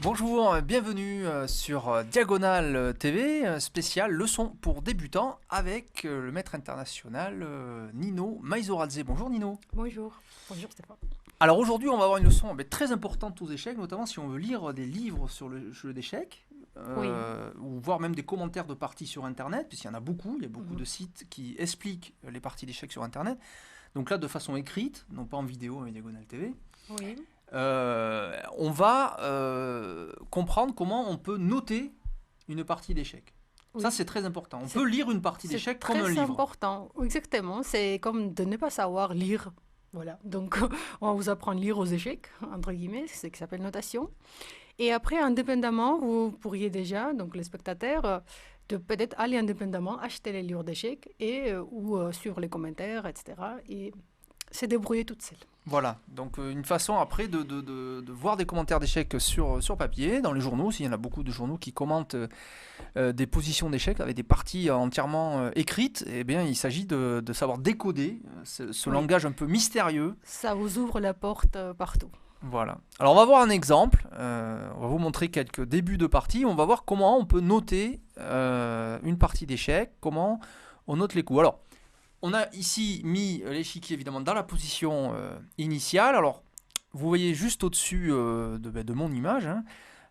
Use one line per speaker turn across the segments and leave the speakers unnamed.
Bonjour, bienvenue sur Diagonale TV, spécial leçon pour débutants avec le maître international Nino Maizoradze. Bonjour Nino.
Bonjour. Bonjour Stéphane.
Alors aujourd'hui on va avoir une leçon très importante aux échecs, notamment si on veut lire des livres sur le jeu d'échecs,
Oui.
ou voir même des commentaires de parties sur internet, puisqu'il y en a beaucoup, il y a beaucoup de sites qui expliquent les parties d'échecs sur internet. Donc là de façon écrite, non pas en vidéo avec Diagonale TV.
Oui.
On va comprendre comment on peut noter une partie d'échecs.
Oui.
Ça, c'est très important. On peut lire une partie d'échecs comme un
C'est
livre.
très important. Exactement. C'est comme de ne pas savoir lire. Voilà. Donc, on va vous apprendre à lire aux échecs, entre guillemets, c'est ce qui s'appelle notation. Et après, indépendamment, vous pourriez déjà, donc les spectateurs, de peut-être aller indépendamment acheter les livres d'échecs ou sur les commentaires, etc. Et se débrouiller toute seule.
Voilà, donc une façon après de voir des commentaires d'échecs sur papier, dans les journaux, s'il y en a beaucoup de journaux qui commentent des positions d'échecs avec des parties entièrement écrites, eh bien il s'agit de savoir décoder ce langage un peu mystérieux.
Ça vous ouvre la porte partout.
Voilà. Alors on va voir un exemple, on va vous montrer quelques débuts de partie, on va voir comment on peut noter une partie d'échecs, comment on note les coups. Alors, on a ici mis l'échiquier évidemment dans la position initiale. Alors, vous voyez juste au-dessus de mon image,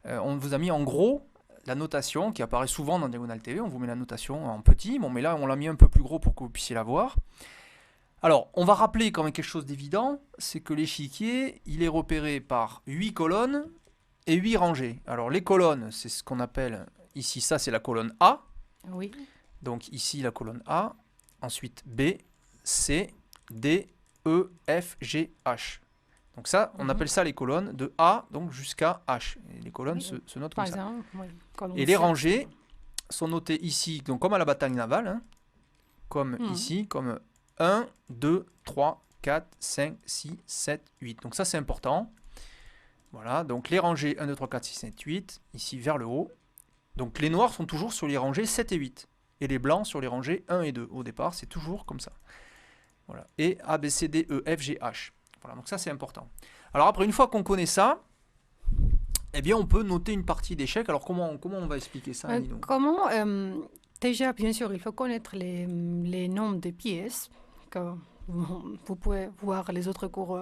on vous a mis en gros la notation qui apparaît souvent dans Diagonale TV. On vous met la notation en petit, bon, mais là on l'a mis un peu plus gros pour que vous puissiez la voir. Alors, on va rappeler quand même quelque chose d'évident, c'est que l'échiquier, il est repéré par 8 colonnes et 8 rangées. Alors, les colonnes, c'est ce qu'on appelle, ici, ça c'est la colonne A.
Oui.
Donc ici, la colonne A. Ensuite B, C, D, E, F, G, H. Donc ça, on appelle ça les colonnes de A donc jusqu'à H. Et les colonnes se notent comme ça. Et les rangées sont notées ici, donc comme à la bataille navale, comme ici, comme 1, 2, 3, 4, 5, 6, 7, 8. Donc ça, c'est important. Voilà, donc les rangées 1, 2, 3, 4, 6, 7, 8, ici vers le haut. Donc les noirs sont toujours sur les rangées 7 et 8. Et les blancs sur les rangées 1 et 2. Au départ, c'est toujours comme ça. Voilà. Et A, B, C, D, E, F, G, H. Voilà, donc ça, c'est important. Alors après, une fois qu'on connaît ça, eh bien, on peut noter une partie d'échecs. Alors, comment on va expliquer ça, Nino ?
Déjà, bien sûr, il faut connaître les noms des pièces. Vous pouvez voir les autres cours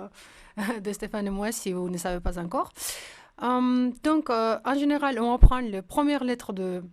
de Stéphane et moi si vous ne savez pas encore. Donc, en général, on va prendre les premières lettres de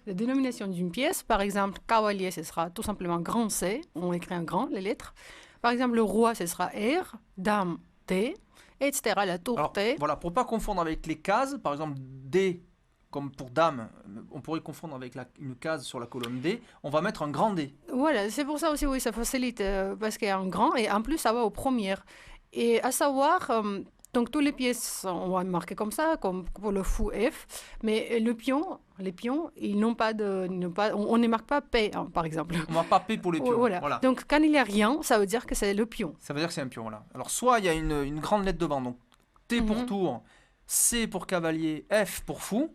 la dénomination d'une pièce. Par exemple, cavalier, ce sera tout simplement grand C. On écrit en grand les lettres. Par exemple, le roi, ce sera R. Dame, T, etc. La tour,
Alors,
T.
Voilà, pour ne pas confondre avec les cases, par exemple D, comme pour dame, on pourrait confondre avec une case sur la colonne D, on va mettre un grand D.
Voilà, c'est pour ça aussi, oui, ça facilite, parce qu'il y a un grand, et en plus, ça va aux premières. Et à savoir, donc toutes les pièces, on va marquer comme ça, comme pour le fou F, mais les pions, ils n'ont pas on ne marque pas P, par exemple.
On ne va pas P pour les pions.
Voilà. Donc quand il n'y a rien, ça veut dire que c'est le pion.
Ça veut dire que c'est un pion, voilà. Alors soit il y a une grande lettre devant, donc T pour tour, C pour cavalier, F pour fou,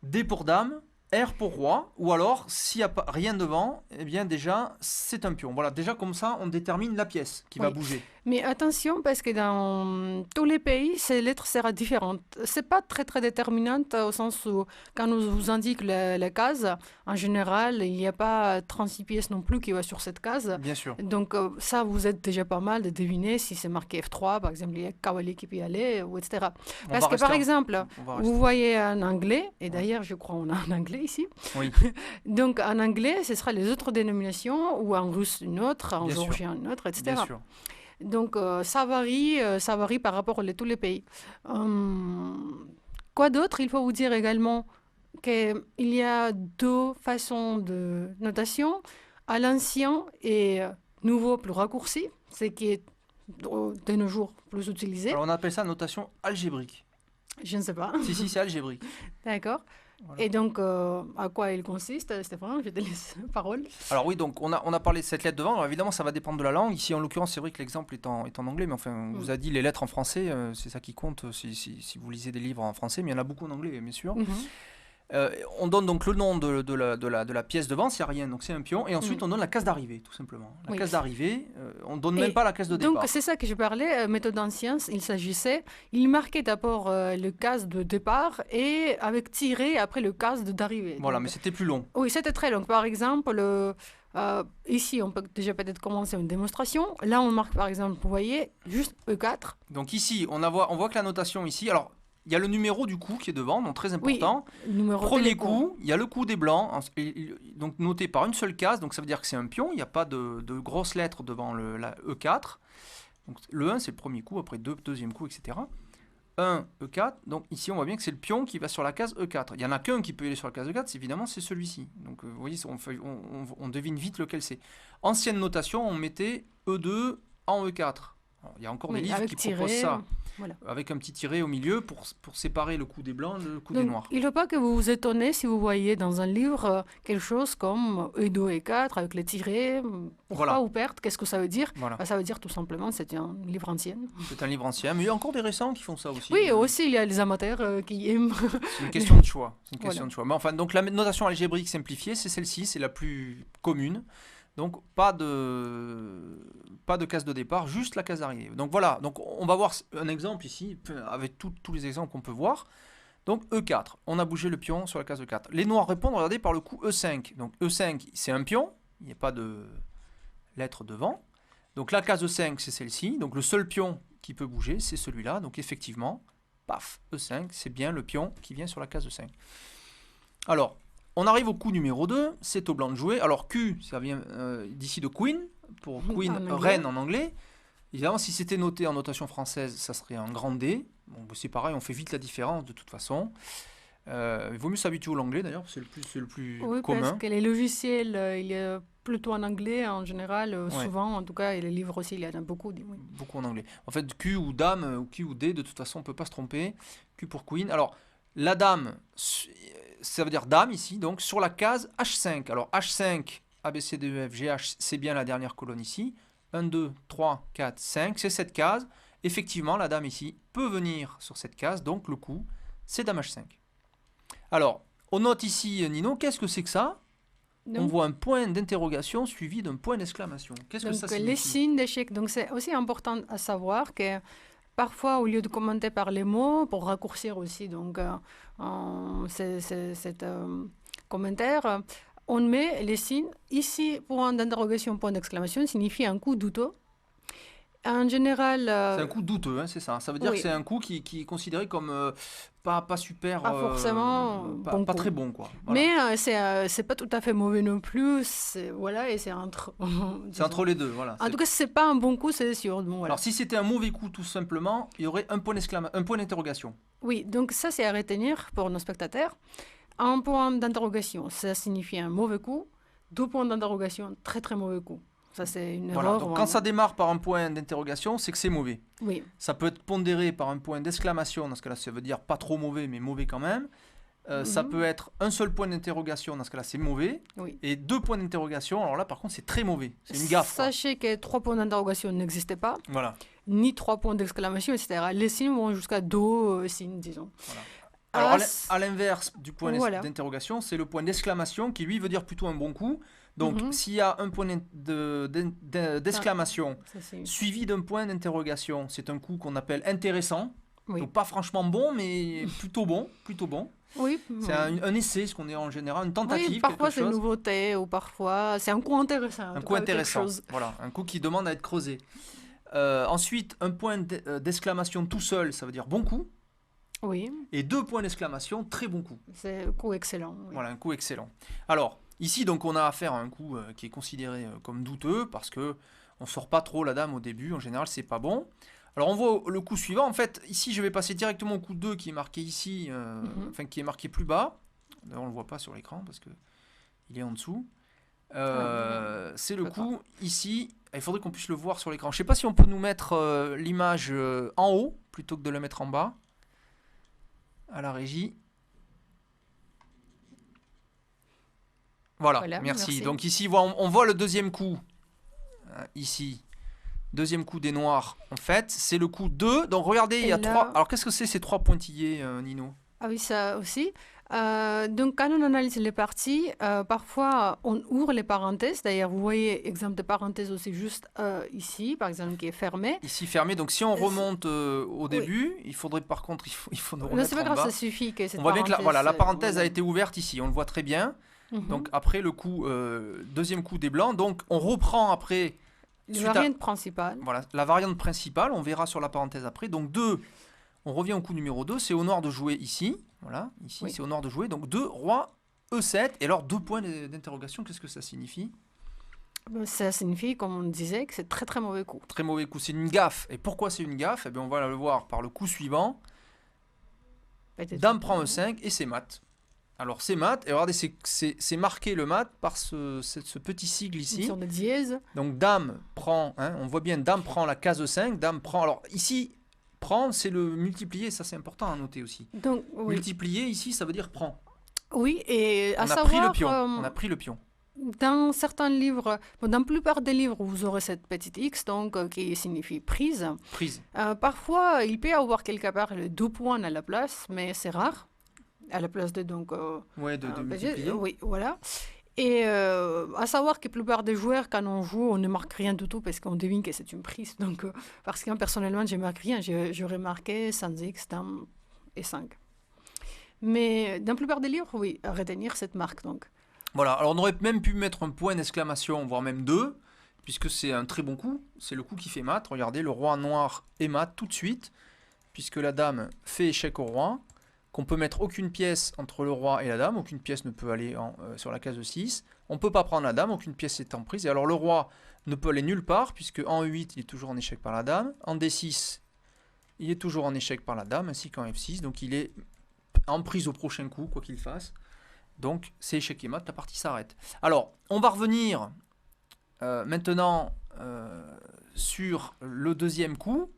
D pour dame, R pour roi, ou alors, s'il n'y a pas, rien devant, eh bien déjà, c'est un pion. Voilà, déjà comme ça, on détermine la pièce qui va bouger.
Mais attention, parce que dans tous les pays, ces lettres seront différentes. Ce n'est pas très, très déterminante au sens où, quand on vous indique la case, en général, il n'y a pas 36 pièces non plus qui vont sur cette case.
Bien sûr.
Donc, ça, vous êtes déjà pas mal de deviner si c'est marqué F3, par exemple, il y a cavalier qui peut y aller, ou etc. Parce que, par exemple, vous voyez en anglais, et d'ailleurs, je crois qu'on a en anglais ici.
Oui.
Donc, en anglais, ce sera les autres dénominations, ou en russe une autre, en géorgien une autre, etc.
Bien sûr.
Donc, ça varie par rapport à tous les pays. Quoi d'autre? Il faut vous dire également qu'il y a deux façons de notation, à l'ancien et nouveau plus raccourci, ce qui est de nos jours plus utilisé.
Alors on appelle ça notation algébrique.
Je ne sais pas.
Si, c'est algébrique.
D'accord. Voilà. Et donc, à quoi il consiste, Stéphane? Je te laisse la parole.
Alors oui, donc on a parlé de cette lettre devant. Alors évidemment, ça va dépendre de la langue. Ici, en l'occurrence, c'est vrai que l'exemple est en anglais, mais enfin, on vous a dit les lettres en français, c'est ça qui compte si vous lisez des livres en français, mais il y en a beaucoup en anglais, bien sûr. On donne donc le nom de la pièce devant, s'il n'y a rien, donc c'est un pion. Et ensuite, on donne la case d'arrivée, tout simplement. La case d'arrivée, on ne donne même pas la case de départ.
Donc, c'est ça que je parlais, méthode ancienne, il marquait d'abord le case de départ et avec tiré après le case d'arrivée.
Voilà,
donc,
mais c'était plus long.
Oui, c'était très long. Par exemple, ici, on peut déjà peut-être commencer une démonstration. Là, on marque, par exemple, vous voyez, juste E4.
Donc ici, on voit que la notation ici... Alors, il y a le numéro du coup qui est devant, donc très important.
Oui,
premier coup, il y a le coup des blancs, donc noté par une seule case, donc ça veut dire que c'est un pion, il n'y a pas de grosses lettres devant la E4. Donc le 1, c'est le premier coup, après 2, deuxième coup, etc. 1, E4, donc ici on voit bien que c'est le pion qui va sur la case E4. Il n'y en a qu'un qui peut aller sur la case E4, évidemment c'est celui-ci. Donc vous voyez, on devine vite lequel c'est. Ancienne notation, on mettait E2 en E4. Alors, il y a encore des livres qui proposent ça. Voilà. Avec un petit tiret au milieu pour séparer le coup des blancs du coup des noirs.
Il ne faut pas que vous vous étonnez si vous voyez dans un livre quelque chose comme E2 et 4 avec les tirets, pourquoi ou perdre, qu'est-ce que ça veut dire Ça veut dire tout simplement que c'est un livre ancien.
C'est un livre ancien, mais il y a encore des récents qui font ça aussi.
Oui, aussi il y a les amateurs qui aiment.
C'est une question de choix. De choix. Mais enfin, donc la notation algébrique simplifiée, c'est celle-ci, c'est la plus commune. Donc pas de case de départ, juste la case d'arrivée. Donc voilà, donc on va voir un exemple ici, avec tous les exemples qu'on peut voir. Donc E4, on a bougé le pion sur la case E4. Les noirs répondent, regardez, par le coup E5. Donc E5, c'est un pion, il n'y a pas de lettre devant. Donc la case E5, c'est celle-ci. Donc le seul pion qui peut bouger, c'est celui-là. Donc effectivement, paf, E5, c'est bien le pion qui vient sur la case E5. Alors, on arrive au coup numéro 2, c'est au blanc de jouer. Alors Q, ça vient d'ici de Queen, pour Queen, reine en anglais. Évidemment, si c'était noté en notation française, ça serait un grand D. Bon, c'est pareil, on fait vite la différence de toute façon. Il vaut mieux s'habituer au l'anglais d'ailleurs, c'est le plus commun.
Parce que les logiciels, il y a plutôt en anglais en général, souvent, en tout cas, et les livres aussi, il y en a beaucoup. Oui.
Beaucoup en anglais. En fait, Q ou dame, ou Q ou D, de toute façon, on ne peut pas se tromper. Q pour Queen. Alors, la dame, ça veut dire dame ici, donc sur la case H5. Alors H5, A, B, C, D, E, F, G, H, c'est bien la dernière colonne ici. 1, 2, 3, 4, 5, c'est cette case. Effectivement, la dame ici peut venir sur cette case, donc le coup, c'est dame H5. Alors, on note ici, Nino, qu'est-ce que c'est que ça ? On voit un point d'interrogation suivi d'un point d'exclamation. Qu'est-ce que ça signifie ?
Les signes d'échec. Donc c'est aussi important à savoir que parfois, au lieu de commenter par les mots, pour raccourcir aussi donc, cet commentaire, on met les signes. Ici, point d'interrogation, point d'exclamation, signifie un coup douteux. En général...
c'est un coup douteux, hein, c'est ça. Ça veut dire que c'est un coup qui est considéré comme pas super...
Pas forcément
pas très bon, quoi. Voilà.
Mais c'est pas tout à fait mauvais non plus. Voilà, et c'est entre...
c'est entre les deux, voilà.
En tout cas, c'est pas un bon coup, c'est sûr. Bon, voilà.
Alors, si c'était un mauvais coup, tout simplement, il y aurait un point d'interrogation.
Oui, donc ça, c'est à retenir pour nos spectateurs. Un point d'interrogation, ça signifie un mauvais coup. 2 points d'interrogation, très très mauvais coup. Ça, c'est une erreur.
Donc, quand ça démarre par un point d'interrogation, c'est que c'est mauvais.
Oui.
Ça peut être pondéré par un point d'exclamation, dans ce cas-là, ça veut dire pas trop mauvais, mais mauvais quand même. Ça peut être un seul point d'interrogation, dans ce cas-là, c'est mauvais.
Oui.
Et 2 points d'interrogation, alors là, par contre, c'est très mauvais. C'est une gaffe.
Sachez que 3 points d'interrogation n'existaient pas.
Voilà.
Ni 3 points d'exclamation, etc. Les signes vont jusqu'à 2 signes, disons.
Voilà. Alors, à l'inverse du point d'interrogation, c'est le point d'exclamation qui, lui, veut dire plutôt un bon coup. Donc, s'il y a un point d'exclamation suivi d'un point d'interrogation, c'est un coup qu'on appelle intéressant. Oui. Donc, pas franchement bon, mais plutôt bon.
Oui.
C'est un essai, ce qu'on est en général, une tentative.
Oui, parfois c'est une nouveauté, ou parfois c'est un coup intéressant.
Un coup intéressant, voilà, un coup qui demande à être creusé. Ensuite, un point d'exclamation tout seul, ça veut dire bon coup.
Oui.
Et 2 points d'exclamation, très bon coup.
C'est un coup excellent. Oui.
Voilà, un coup excellent. Alors, ici, donc, on a affaire à un coup qui est considéré comme douteux parce qu'on ne sort pas trop la dame au début. En général, c'est pas bon. Alors, on voit le coup suivant. En fait, ici, je vais passer directement au coup 2 qui est marqué ici, enfin, qui est marqué plus bas. D'ailleurs, on ne le voit pas sur l'écran parce qu'il est en dessous. C'est le coup ici. Il faudrait qu'on puisse le voir sur l'écran. Je ne sais pas si on peut nous mettre l'image en haut plutôt que de la mettre en bas. À la régie. Voilà, merci. Donc ici, on voit le deuxième coup. Ici, deuxième coup des noirs. En fait, c'est le coup 2. Donc regardez, il y a 3. Alors qu'est-ce que c'est ces 3 pointillés, Nino ?
Ah oui, ça aussi. Donc, quand on analyse les parties, parfois on ouvre les parenthèses. D'ailleurs, vous voyez exemple de parenthèse aussi juste ici, par exemple, qui est fermé.
Ici fermé, donc si on remonte au
Oui.
début, il faudrait par contre, il faut nous
Non,
remettre
c'est pas
en
grave,
bas.
ça suffit que cette
On voit bien que
parenthèse.
voilà, la parenthèse a
voilà.
été ouverte ici, on le voit très bien.
Mhm.
Donc après le coup, deuxième coup des blancs, donc on reprend après
Le
suite à
variante principale.
voilà, la variante principale, on verra sur la parenthèse après. Donc 2, on revient au coup numéro 2, c'est au noir de jouer ici. Voilà, ici
Oui.
c'est au noir de jouer. Donc 2, roi, E7. Et alors 2 points d'interrogation, qu'est-ce que ça signifie?
Ça signifie, comme on disait, que c'est très très mauvais coup.
Très mauvais coup, c'est une gaffe. Et pourquoi c'est une gaffe? Eh bien on va le voir par le coup suivant.
Peut-être
Dame
pas.
prend E5 et c'est mat. Alors c'est mat, et regardez, c'est marqué le mat par ce petit sigle
Une
ici.
sorte de dièse.
Donc dame prend, hein, on voit bien dame prend la case 5, dame prend, alors ici, prend c'est le multiplier, ça c'est important à noter aussi.
Donc, oui.
Multiplier ici, ça veut dire prend.
Oui, et à
On a
savoir,
pris le pion, on a pris le pion.
dans certains livres, dans la plupart des livres, vous aurez cette petite X, donc, qui signifie prise.
Prise.
Parfois, il peut y avoir quelque part le 2 points à la place, mais c'est rare. À la place de donc.
Ouais, de
Ben,
multiplier.
oui, voilà. Et à savoir que la plupart des joueurs, quand on joue, on ne marque rien du tout parce qu'on devine que c'est une prise. Donc, parce que personnellement, je ne marque rien. J'aurais marqué sans X, dame et 5. Mais dans la plupart des livres, oui, à retenir cette marque. Donc.
Voilà, alors on aurait même pu mettre un point d'exclamation, voire même 2, puisque c'est un très bon coup. C'est le coup qui fait mat. Regardez, le roi noir est mat tout de suite, puisque la dame fait échec au roi. Qu'on peut mettre aucune pièce entre le roi et la dame, aucune pièce ne peut aller sur la case 6. On ne peut pas prendre la dame, aucune pièce est en prise. Et alors le roi ne peut aller nulle part, puisque en E8, il est toujours en échec par la dame. En D6, il est toujours en échec par la dame, ainsi qu'en F6. Donc il est en prise au prochain coup, quoi qu'il fasse. Donc c'est échec et mat, la partie s'arrête. Alors, on va revenir maintenant sur le deuxième coup.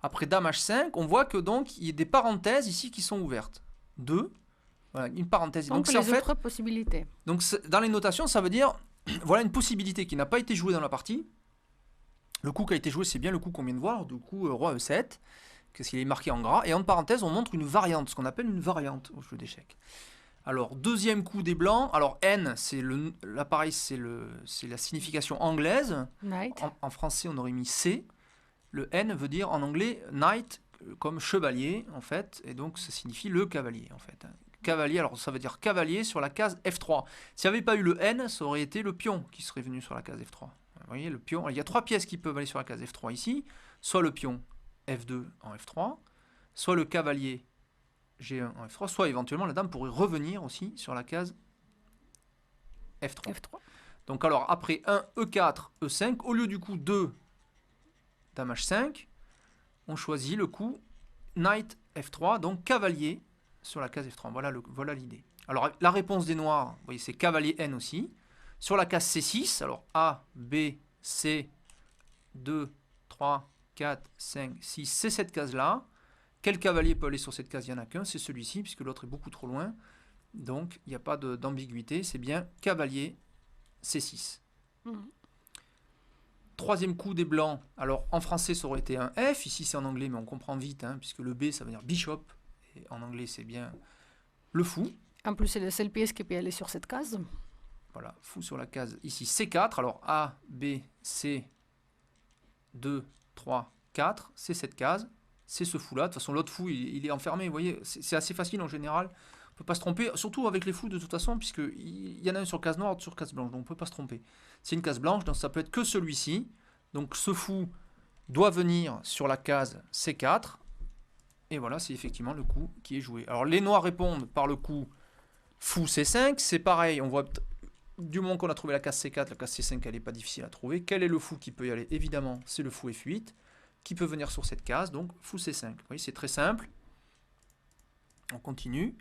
Après dame H5, on voit que donc il y a des parenthèses ici qui sont ouvertes. 2, voilà, une parenthèse.
Donc,
c'est
les
en fait,
autres possibilités.
donc dans les notations, ça veut dire voilà une possibilité qui n'a pas été jouée dans la partie. Le coup qui a été joué, c'est bien le coup qu'on vient de voir, du coup roi E7, qu'est-ce qu'il est marqué en gras. Et en parenthèse, on montre une variante, ce qu'on appelle une variante au jeu d'échecs. Alors, deuxième coup des blancs. Alors, N, c'est l'appareil, c'est la signification anglaise.
Knight.
En français, on aurait mis C. Le N veut dire en anglais knight, comme chevalier, en fait. Et donc, ça signifie le cavalier, en fait. Cavalier, alors ça veut dire cavalier sur la case F3. S'il n'y avait pas eu le N, ça aurait été le pion qui serait venu sur la case F3. Vous voyez, le pion. Il y a 3 pièces qui peuvent aller sur la case F3 ici. Soit le pion F2 en F3, soit le cavalier G1 en F3, soit éventuellement la dame pourrait revenir aussi sur la case F3.
F3.
Donc alors après 1, E4, E5, au lieu du coup 2, dame H5, on choisit le coup knight F3, donc cavalier sur la case F3. Voilà l'idée. Alors la réponse des noirs, vous voyez, c'est cavalier N aussi. Sur la case C6, alors A, B, C, 2, 3, 4, 5, 6, c'est cette case-là. Quel cavalier peut aller sur cette case? Il n'y en a qu'un, c'est celui-ci, puisque l'autre est beaucoup trop loin. Donc, il n'y a pas d'ambiguïté, c'est bien cavalier C6. Troisième coup des blancs, alors en français ça aurait été un F, ici c'est en anglais, mais on comprend vite, hein, puisque le B ça veut dire bishop, et en anglais c'est bien le fou.
En plus, c'est la seule pièce qui peut aller sur cette case.
Voilà, fou sur la case ici C4, alors A, B, C, 2, 3, 4, c'est cette case. C'est ce fou-là. De toute façon, l'autre fou, il est enfermé. Vous voyez, c'est assez facile en général. On ne peut pas se tromper, surtout avec les fous de toute façon, puisqu'il y en a un sur case noire, sur case blanche. Donc on ne peut pas se tromper. C'est une case blanche, donc ça peut être que celui-ci. Donc ce fou doit venir sur la case C4. Et voilà, c'est effectivement le coup qui est joué. Alors les noirs répondent par le coup fou C5. C'est pareil, on voit du moment qu'on a trouvé la case C4, la case C5, elle n'est pas difficile à trouver. Quel est le fou qui peut y aller? Évidemment, c'est le fou F8. Qui peut venir sur cette case, donc fou C5. Vous voyez, c'est très simple. On continue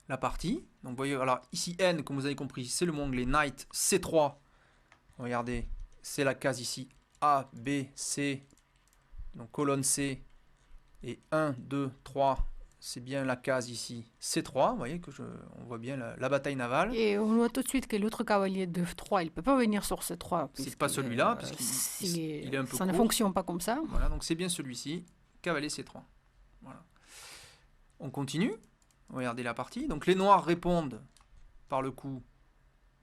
la partie. Donc vous voyez, alors ici N, comme vous avez compris, c'est le mot anglais knight C3. Regardez, c'est la case ici A, B, C, donc colonne C, et 1, 2, 3, c'est bien la case ici C3. Vous voyez que on voit bien la bataille navale.
Et on voit tout de suite que l'autre cavalier de F3, il ne peut pas venir sur C3.
C'est pas celui-là, parce qu'il est un peu
ça ne
court.
fonctionne pas comme ça.
Voilà, donc c'est bien celui-ci, cavalier C3. Voilà. On continue. Regardez la partie. Donc les noirs répondent par le coup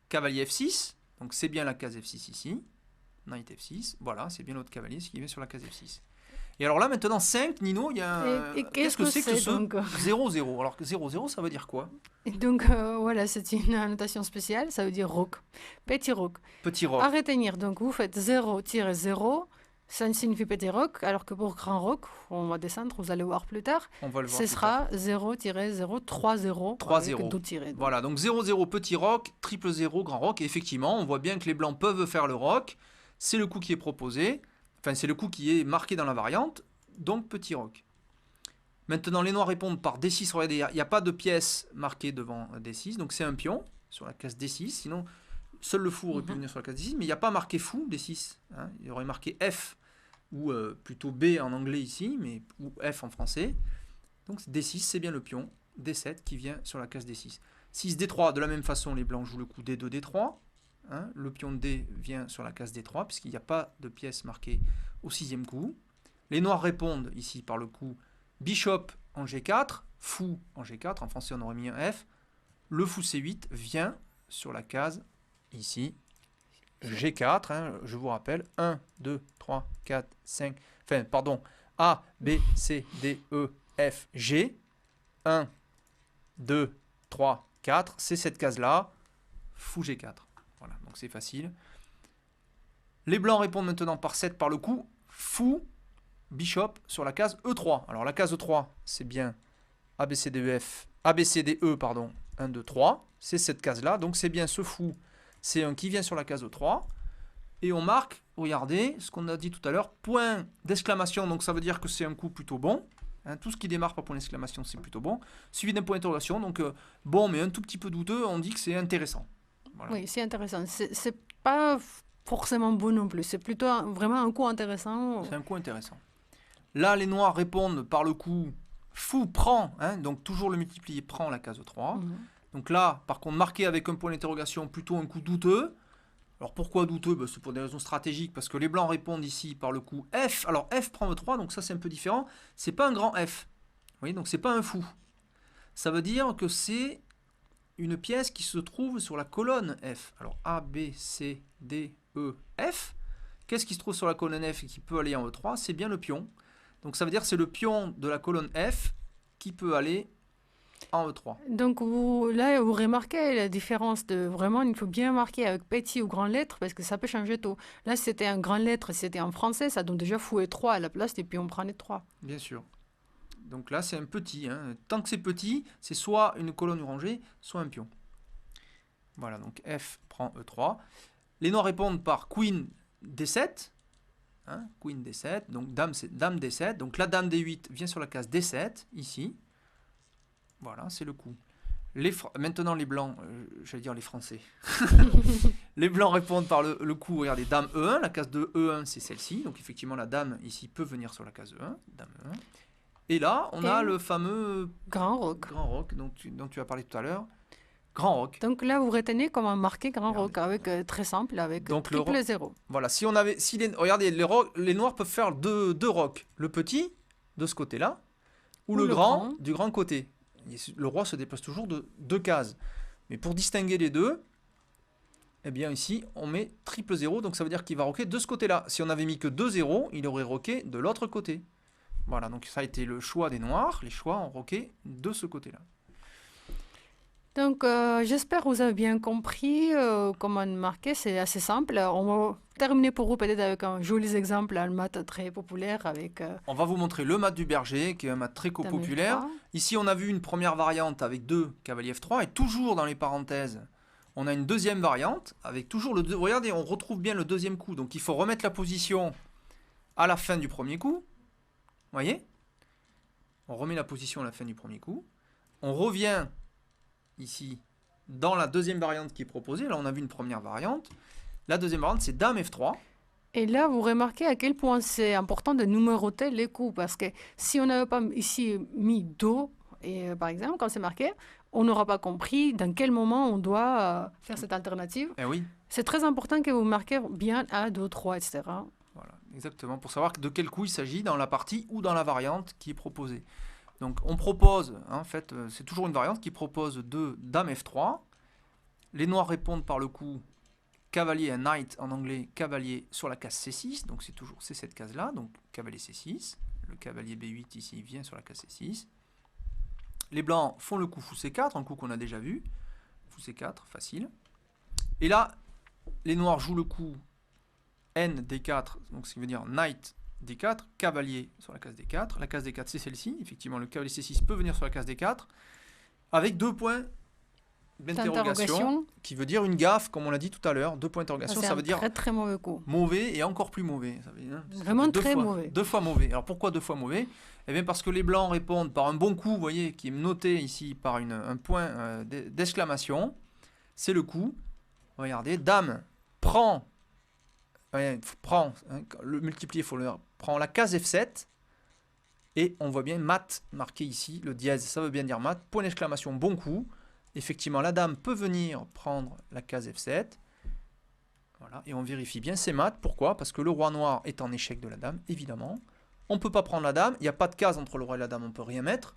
cavalier F6. Donc c'est bien la case F6 ici. Knight F6. Voilà, c'est bien l'autre cavalier qui vient sur la case F6. Et alors là, maintenant, 5, Nino, il y a
Et
qu'est-ce que c'est que ce
donc
0-0 ? Alors 0-0, ça veut dire quoi ?
Et donc, voilà, c'est une annotation spéciale, ça veut dire roc, petit roc.
Petit roc.
À retenir, donc vous faites 0-0, ça signifie petit roc, alors que pour grand roc, on va descendre, vous allez voir plus tard,
On va le voir
ce
plus tard.
sera 0-0, 3-0,
3-0.
avec 2 tirés.
Voilà, donc 0-0 petit roc, triple 0 grand roc. Et effectivement, on voit bien que les blancs peuvent faire le roc. C'est le coup qui est proposé. Enfin, c'est le coup qui est marqué dans la variante. Donc petit roc. Maintenant, les noirs répondent par D6. Regardez, il n'y a pas de pièce marquée devant D6. Donc c'est un pion sur la case D6. Sinon, seul le fou aurait pu venir sur la case D6. Mais il n'y a pas marqué fou D6. Hein. Il y aurait marqué F ou plutôt B en anglais ici, mais ou F en français. Donc D6, c'est bien le pion. D7 qui vient sur la case D6. 6, D3, de la même façon, les blancs jouent le coup D2, D3. Hein, le pion de D vient sur la case D3, puisqu'il n'y a pas de pièce marquée au 6e coup. Les noirs répondent ici par le coup Bishop en G4, Fou en G4, en français on aurait mis un F. Le Fou C8 vient sur la case ici G4, hein, je vous rappelle, 1, 2, 3, 4, 5, enfin pardon, A, B, C, D, E, F, G, 1, 2, 3, 4, c'est cette case-là, Fou G4. Voilà, donc c'est facile. Les blancs répondent maintenant par 7 par le coup, Fou, Bishop sur la case E3. Alors la case E3, c'est bien ABCDEF, ABCDE, pardon, 1, 2, 3. C'est cette case-là, donc c'est bien ce Fou C1 qui vient sur la case E3. Et on marque, regardez, ce qu'on a dit tout à l'heure, point d'exclamation, donc ça veut dire que c'est un coup plutôt bon. Hein, tout ce qui démarre par point d'exclamation, c'est plutôt bon. Suivi d'un point d'interrogation, donc bon, mais un tout petit peu douteux, on dit que c'est intéressant. Voilà.
Oui, c'est intéressant. C'est pas forcément bon non plus. C'est plutôt vraiment un coup intéressant.
C'est un coup intéressant. Là, les noirs répondent par le coup Fou prend, hein, donc toujours le multiplié prend la case 3. Donc là, par contre, marqué avec un point d'interrogation, plutôt un coup douteux. Alors pourquoi douteux ? C'est pour des raisons stratégiques, parce que les blancs répondent ici par le coup F. Alors F prend E3, donc ça c'est un peu différent. C'est pas un grand F. Vous voyez, donc c'est pas un fou. Ça veut dire que c'est une pièce qui se trouve sur la colonne F. Alors A, B, C, D, E, F. Qu'est-ce qui se trouve sur la colonne F et qui peut aller en E3 ? C'est bien le pion. Donc ça veut dire que c'est le pion de la colonne F qui peut aller en E3.
Donc là, vous remarquez la différence de vraiment, il faut bien marquer avec petit ou grand lettre parce que ça peut changer tout. Là, si c'était un grand lettre, si c'était en français, ça donne déjà fou et 3 à la place et puis on prend les 3.
Bien sûr. Donc là, c'est un petit. Hein. Tant que c'est petit, c'est soit une colonne rangée, soit un pion. Voilà, donc F prend E3. Les noirs répondent par Queen D7. Hein, Queen D7, donc dame D7. Donc la dame D8 vient sur la case D7, ici. Voilà, c'est le coup. Maintenant, les blancs, j'allais dire les Français. Les blancs répondent par le coup, regardez, dame E1. La case de E1, c'est celle-ci. Donc effectivement, la dame ici peut venir sur la case E1. Dame E1. Et là, on a le fameux
grand roc.
Grand roc dont tu as parlé tout à l'heure. Grand roc.
Donc là, vous retenez comment marquer grand roc avec très simple, avec
donc
triple 0.
Voilà, regardez, les noirs peuvent faire deux rocs. Le petit, de ce côté-là, ou le grand, du grand côté. Le roi se déplace toujours de 2 cases. Mais pour distinguer les deux, eh bien ici, on met triple 0, donc ça veut dire qu'il va roquer de ce côté-là. Si on avait mis que 2 0, il aurait roqué de l'autre côté. Voilà, donc ça a été le choix des noirs. Les choix ont roqué de ce côté-là.
Donc, j'espère que vous avez bien compris comment marquer. C'est assez simple. On va terminer pour vous peut-être avec un joli exemple, un math très populaire.
On va vous montrer le math du berger, qui est un math très populaire. Ici, on a vu une première variante avec 2 cavalier F3. Et toujours dans les parenthèses, on a une deuxième variante avec toujours le 2. Regardez, on retrouve bien le deuxième coup. Donc, il faut remettre la position à la fin du premier coup. Vous voyez ? On remet la position à la fin du premier coup. On revient ici dans la deuxième variante qui est proposée. Là, on a vu une première variante. La deuxième variante, c'est dame F3.
Et là, vous remarquez à quel point c'est important de numéroter les coups. Parce que si on n'avait pas ici mis Do, et, par exemple, quand c'est marqué, on n'aura pas compris dans quel moment on doit faire cette alternative.
Eh oui.
C'est très important que vous marquez bien 1, 2, 3, etc.
Voilà, exactement, pour savoir de quel coup il s'agit dans la partie ou dans la variante qui est proposée. Donc on propose, hein, en fait, c'est toujours une variante qui propose de Dame F3. Les noirs répondent par le coup cavalier et knight en anglais, cavalier sur la case C6, donc c'est cette case-là, donc cavalier C6. Le cavalier B8 ici vient sur la case C6. Les blancs font le coup fou C4, un coup qu'on a déjà vu. Fou C4, facile. Et là, les noirs jouent le coup N D4, donc ce qui veut dire knight D4, cavalier sur la case D4. La case D4, c'est celle-ci. Effectivement, le cavalier C6 peut venir sur la case D4, avec 2 points d'interrogation, qui veut dire une gaffe, comme on l'a dit tout à l'heure. 2 points d'interrogation, ça veut dire
très très mauvais coup.
Mauvais et encore plus mauvais. Ça veut dire,
vraiment très mauvais.
2 fois mauvais. Alors pourquoi 2 fois mauvais? Eh bien parce que les blancs répondent par un bon coup, vous voyez, qui est noté ici par un point d'exclamation. C'est le coup. Regardez, dame prend, hein, le multiplier, prend la case F7. Et on voit bien mat marqué ici, le dièse, ça veut bien dire mat. Point d'exclamation, bon coup. Effectivement, la dame peut venir prendre la case F7. Voilà, et on vérifie bien, c'est mat. Pourquoi? Parce que le roi noir est en échec de la dame, évidemment. On ne peut pas prendre la dame, il n'y a pas de case entre le roi et la dame, on ne peut rien mettre.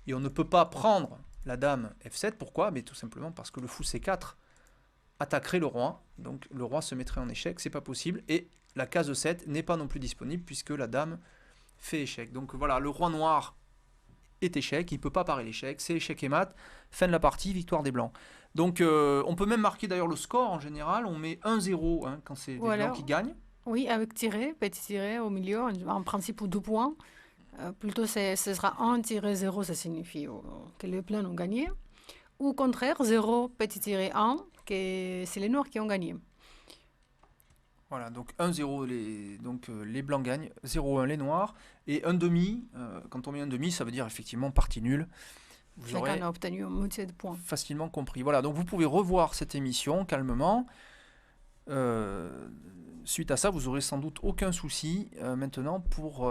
Et on ne peut pas prendre la dame F7, pourquoi? Mais tout simplement parce que le fou C4 attaquerait le roi. Donc le roi se mettrait en échec, c'est pas possible. Et la case 7 n'est pas non plus disponible puisque la dame fait échec. Donc voilà, le roi noir est échec, il ne peut pas parer l'échec, c'est échec et mat, fin de la partie, victoire des blancs. Donc on peut même marquer d'ailleurs le score en général, on met 1-0 hein, quand c'est des blancs qui gagnent.
Oui, avec tiré, petit tiré au milieu, en principe 2 points. Plutôt ce sera 1-0, ça signifie que les blancs ont gagné. Ou au contraire, 0, petit tiré 1, que c'est les noirs qui ont gagné.
Voilà, donc 1-0, les blancs gagnent, 0-1 les noirs, et un demi, quand on met un demi, ça veut dire effectivement partie nulle. Vous aurez
a obtenu un moitié de points.
Facilement compris. Voilà, donc vous pouvez revoir cette émission calmement. Suite à ça, vous aurez sans doute aucun souci maintenant pour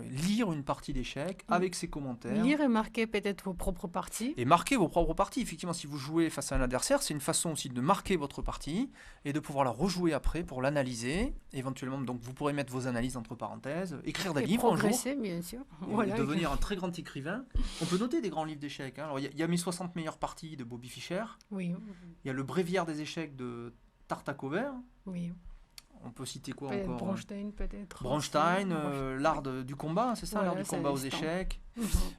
lire une partie d'échecs avec ses commentaires.
Lire et marquer peut-être vos propres parties.
Et marquer vos propres parties. Effectivement, si vous jouez face à un adversaire, c'est une façon aussi de marquer votre partie et de pouvoir la rejouer après pour l'analyser. Éventuellement, donc vous pourrez mettre vos analyses entre parenthèses, écrire des livres un jour.
Progresser, bien sûr.
Voilà, devenir un très grand écrivain. On peut noter des grands livres d'échecs. Hein. Alors, il y a mes 60 meilleures parties de Bobby Fischer.
Oui.
Il y a le bréviaire des échecs de Tartakover.
Oui.
On peut citer quoi encore?
Bronstein peut-être.
Bronstein, l'art du combat, c'est ça,
voilà,
l'art du combat aux échecs.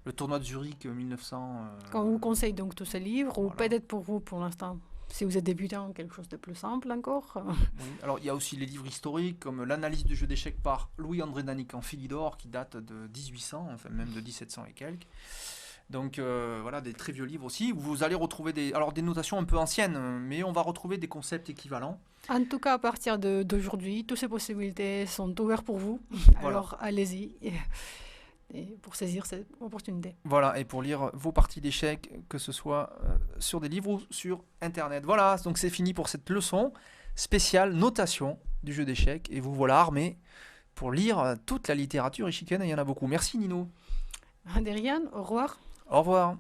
Le tournoi de Zurich 1900.
Quand on vous conseille donc tous ces livres, ou peut-être pour vous pour l'instant, si vous êtes débutant, quelque chose de plus simple encore.
Oui. Alors il y a aussi les livres historiques comme l'analyse du jeu d'échecs par Louis-André Danic en Philidor qui date de 1800, enfin même de 1700 et quelques. Donc voilà, des très vieux livres aussi. Vous allez retrouver des notations un peu anciennes, mais on va retrouver des concepts équivalents.
En tout cas, à partir d'aujourd'hui, toutes ces possibilités sont ouvertes pour vous.
Voilà.
Alors allez-y et pour saisir cette opportunité.
Voilà, et pour lire vos parties d'échecs, que ce soit sur des livres ou sur Internet. Voilà, donc c'est fini pour cette leçon spéciale notation du jeu d'échecs. Et vous voilà armés pour lire toute la littérature échiquienne, et il y en a beaucoup. Merci Nino.
De rien, au revoir.
Au revoir.